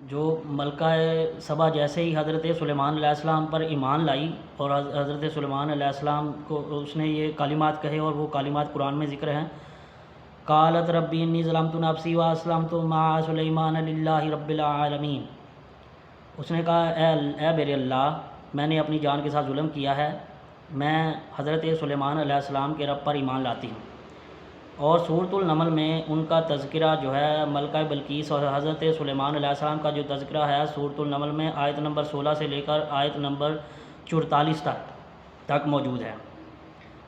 جو ملکہ سبا جیسے ہی حضرت سلیمان علیہ السلام پر ایمان لائی اور حضرت سلیمان علیہ السلام کو اس نے یہ کلمات کہے، اور وہ کلمات قرآن میں ذکر ہیں، قالت ربی انی ظلمت نفسی واسلمت مع سلیمان للہ رب العالمین۔ اس نے کہا اے میرے اللہ، میں نے اپنی جان کے ساتھ ظلم کیا ہے، میں حضرت سلیمان علیہ السلام کے رب پر ایمان لاتی ہوں۔ اور سورۃ النمل میں ان کا تذکرہ جو ہے ملکہ بلقیس اور حضرت سلیمان علیہ السلام کا جو تذکرہ ہے سورۃ النمل میں آیت نمبر 16 سے لے کر آیت نمبر 44 تک موجود ہے۔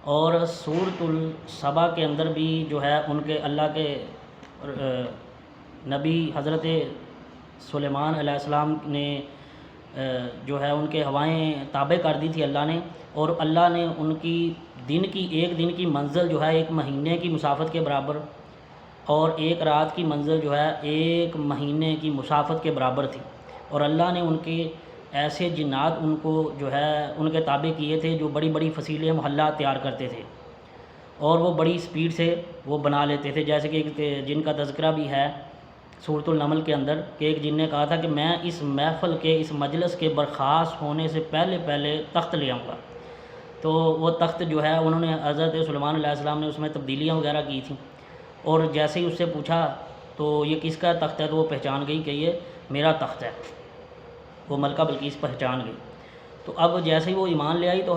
اور سورۃ السبا کے اندر بھی جو ہے ان کے اللہ کے نبی حضرت سلیمان علیہ السلام نے جو ہے ان کے ہوائیں تابع کر دی تھی اللہ نے، اور اللہ نے ان کی ایک دن کی منزل جو ہے ایک مہینے کی مسافت کے برابر، اور ایک رات کی منزل جو ہے ایک مہینے کی مسافت کے برابر تھی۔ اور اللہ نے ان کے ایسے جنات ان کو جو ہے ان کے تابع کیے تھے جو بڑی بڑی فصیلیں محلات تیار کرتے تھے، اور وہ بڑی سپیڈ سے وہ بنا لیتے تھے، جیسے کہ ایک جن کا تذکرہ بھی ہے سورۃ النمل کے اندر کہ ایک جن نے کہا تھا کہ میں اس محفل کے اس مجلس کے برخاست ہونے سے پہلے تخت لے آؤں گا۔ تو وہ تخت جو ہے انہوں نے حضرت سلیمان علیہ السلام نے اس میں تبدیلیاں وغیرہ کی تھیں، اور جیسے ہی اس سے پوچھا تو یہ کس کا تخت ہے، تو وہ پہچان گئی کہ یہ میرا تخت ہے، وہ ملکہ بلقیس پہچان گئی۔ تو اب جیسے ہی وہ ایمان لے آئی تو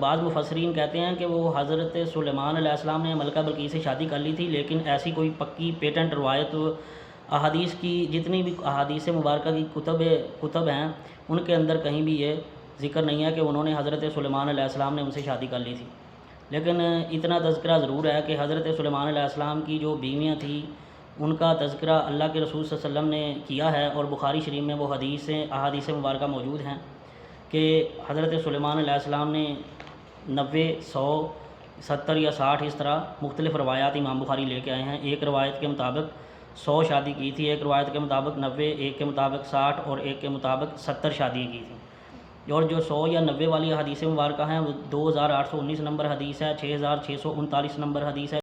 بعض مفسرین کہتے ہیں کہ وہ حضرت سلیمان علیہ السلام نے ملکہ بلقیس سے شادی کر لی تھی، لیکن ایسی کوئی پکی پیٹنٹ روایت احادیث کی جتنی بھی احادیث مبارکہ کی کتب ہیں ان کے اندر کہیں بھی یہ ذکر نہیں ہے کہ انہوں نے حضرت سلیمان علیہ السلام نے ان سے شادی کر لی تھی۔ لیکن اتنا تذکرہ ضرور ہے کہ حضرت سلیمان علیہ السلام کی جو بیویاں تھیں ان کا تذکرہ اللہ کے رسول صلی اللہ علیہ وسلم نے کیا ہے، اور بخاری شریف میں وہ احادیث مبارکہ موجود ہیں کہ حضرت سلیمان علیہ السلام نے 90، 100، 70 یا 60 اس طرح مختلف روایات امام بخاری لے کے آئے ہیں۔ ایک روایت کے مطابق 100 شادی کی تھی، ایک روایت کے مطابق 90، ایک کے مطابق 60 اور ایک کے مطابق 70 شادی کی تھیں۔ اور جو 100 یا 90 والی حدیث مبارکہ ہیں وہ 2819 نمبر حدیث ہے، 6639 نمبر حدیث ہے۔